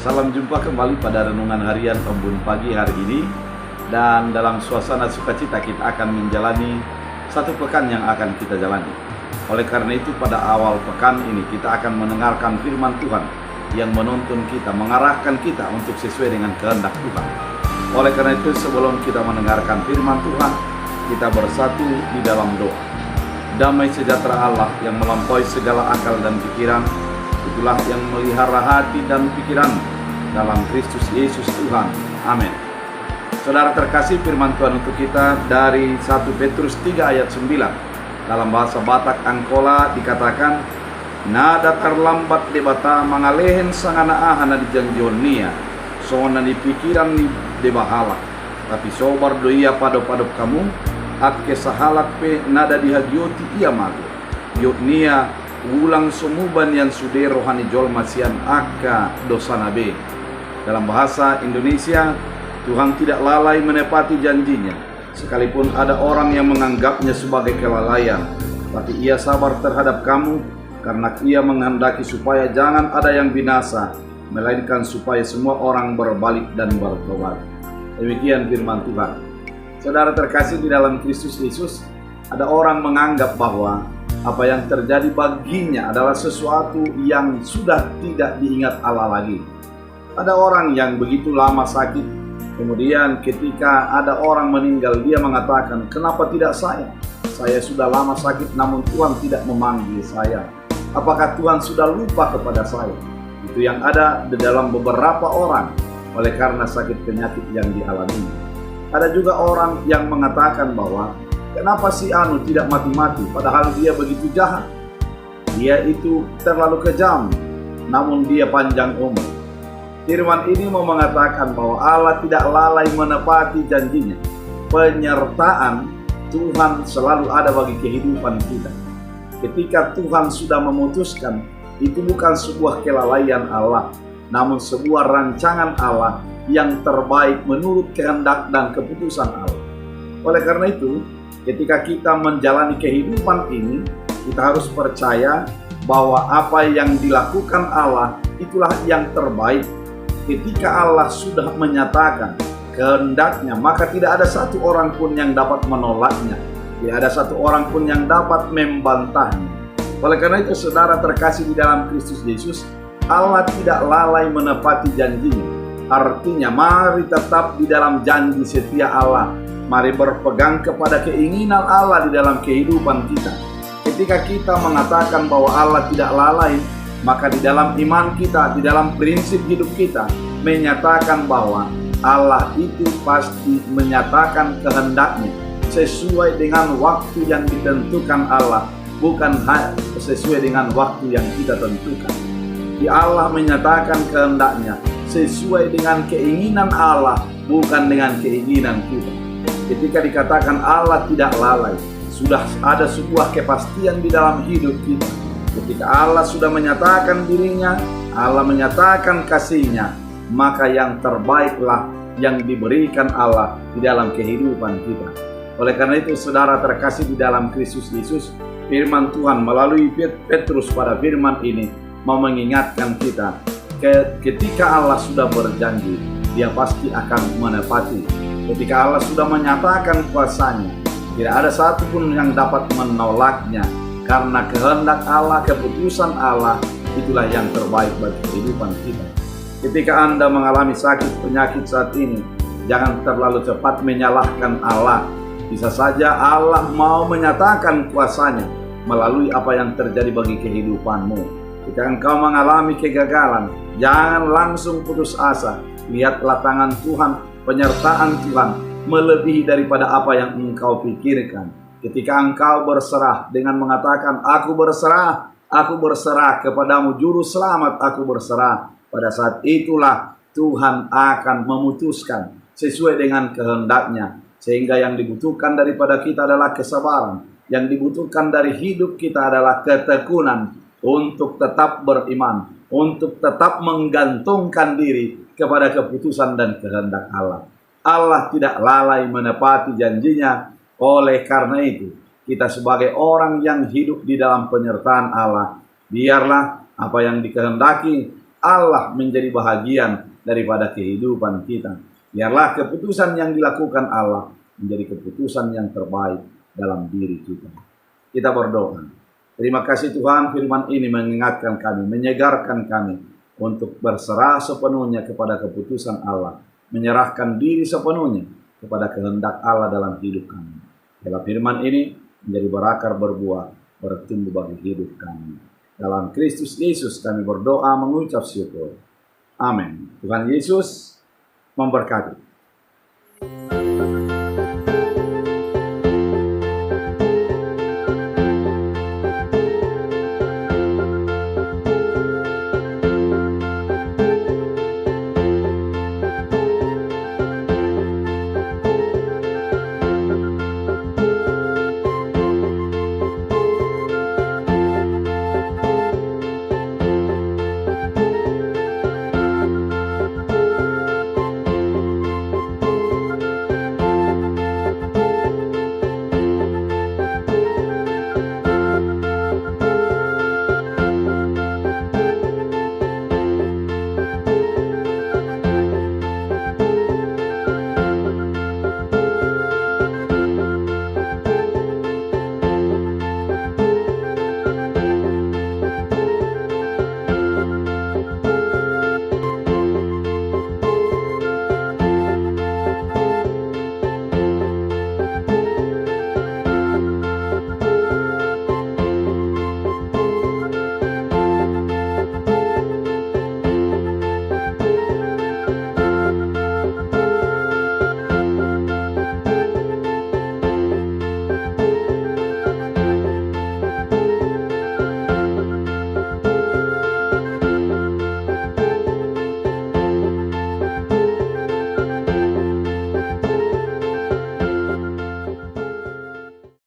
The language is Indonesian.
Salam jumpa kembali pada renungan harian Embun pagi hari ini. Dan dalam suasana sukacita kita akan menjalani satu pekan yang akan kita jalani. Oleh karena itu pada awal pekan ini kita akan mendengarkan firman Tuhan yang menuntun kita, mengarahkan kita untuk sesuai dengan kehendak Tuhan. Oleh karena itu sebelum kita mendengarkan firman Tuhan, kita bersatu di dalam doa. Damai sejahtera Allah yang melampaui segala akal dan pikiran, itulah yang melihara hati dan pikiran dalam Kristus Yesus Tuhan. Amin. Saudara terkasih, firman Tuhan untuk kita dari 1 Petrus 3 ayat 9. Dalam bahasa Batak Angkola dikatakan, nada terlambat debata mangalehen sangana ahana di janjonia, soana di pikiran di debahala. Tapi sobar doia padop-padop kamu, akke sahalat pe nada dihagioti ia mago. Yotnia ulang sumuban yang sude rohani jol masian akka dosa nabe. Dalam bahasa Indonesia, Tuhan tidak lalai menepati janjinya, sekalipun ada orang yang menganggapnya sebagai kelalaian. Tapi ia sabar terhadap kamu, karena ia menghendaki supaya jangan ada yang binasa, melainkan supaya semua orang berbalik dan bertobat. Demikian firman Tuhan. Saudara terkasih di dalam Kristus Yesus, ada orang menganggap bahwa apa yang terjadi baginya adalah sesuatu yang sudah tidak diingat Allah lagi. Ada orang yang begitu lama sakit, kemudian ketika ada orang meninggal, dia mengatakan, kenapa tidak saya? Saya sudah lama sakit namun Tuhan tidak memanggil saya. Apakah Tuhan sudah lupa kepada saya? Itu yang ada di dalam beberapa orang oleh karena sakit penyakit yang dialami. Ada juga orang yang mengatakan bahwa kenapa si Anu tidak mati-mati padahal dia begitu jahat. Dia itu terlalu kejam, namun dia panjang umur. Firman ini mau mengatakan bahwa Allah tidak lalai menepati janjinya. Penyertaan Tuhan selalu ada bagi kehidupan kita. Ketika Tuhan sudah memutuskan, itu bukan sebuah kelalaian Allah, namun sebuah rancangan Allah yang terbaik menurut kehendak dan keputusan Allah. Oleh karena itu, ketika kita menjalani kehidupan ini, kita harus percaya bahwa apa yang dilakukan Allah itulah yang terbaik. Ketika Allah sudah menyatakan kehendaknya, maka tidak ada satu orang pun yang dapat menolaknya. Tidak ada satu orang pun yang dapat membantahnya. Oleh karena itu, saudara terkasih di dalam Kristus Yesus, Allah tidak lalai menepati janjinya. Artinya, mari tetap di dalam janji setia Allah. Mari berpegang kepada keinginan Allah di dalam kehidupan kita. Ketika kita mengatakan bahwa Allah tidak lalai, maka di dalam iman kita, di dalam prinsip hidup kita, menyatakan bahwa Allah itu pasti menyatakan kehendaknya sesuai dengan waktu yang ditentukan Allah, bukan sesuai dengan waktu yang kita tentukan. Di Allah menyatakan kehendaknya sesuai dengan keinginan Allah, bukan dengan keinginan kita. Ketika dikatakan Allah tidak lalai, sudah ada sebuah kepastian di dalam hidup kita. Ketika Allah sudah menyatakan dirinya, Allah menyatakan kasihnya, maka yang terbaiklah yang diberikan Allah di dalam kehidupan kita. Oleh karena itu, saudara terkasih di dalam Kristus Yesus, firman Tuhan melalui Petrus pada firman ini mau mengingatkan kita, ketika Allah sudah berjanji, dia pasti akan menepati. Ketika Allah sudah menyatakan kuasanya, tidak ada satupun yang dapat menolaknya. Karena kehendak Allah, keputusan Allah, itulah yang terbaik bagi kehidupan kita. Ketika Anda mengalami sakit penyakit saat ini, jangan terlalu cepat menyalahkan Allah. Bisa saja Allah mau menyatakan kuasanya melalui apa yang terjadi bagi kehidupanmu. Ketika engkau mengalami kegagalan, jangan langsung putus asa. Lihatlah tangan Tuhan, penyertaan Tuhan melebihi daripada apa yang engkau pikirkan. Ketika engkau berserah dengan mengatakan, aku berserah kepadamu Juru Selamat, aku berserah. Pada saat itulah Tuhan akan memutuskan sesuai dengan kehendaknya. Sehingga yang dibutuhkan daripada kita adalah kesabaran. Yang dibutuhkan dari hidup kita adalah ketekunan untuk tetap beriman, untuk tetap menggantungkan diri kepada keputusan dan kehendak Allah. Allah tidak lalai menepati janjinya. Oleh karena itu, kita sebagai orang yang hidup di dalam penyertaan Allah, biarlah apa yang dikehendaki Allah menjadi bahagian daripada kehidupan kita. Biarlah keputusan yang dilakukan Allah menjadi keputusan yang terbaik dalam diri kita. Kita berdoa. Terima kasih Tuhan, firman ini mengingatkan kami, menyegarkan kami untuk berserah sepenuhnya kepada keputusan Allah, menyerahkan diri sepenuhnya kepada kehendak Allah dalam hidup kami. Dalam firman ini menjadi berakar, berbuah, bertumbuh bagi hidup kami. Dalam Kristus Yesus kami berdoa mengucap syukur. Amin. Tuhan Yesus memberkati.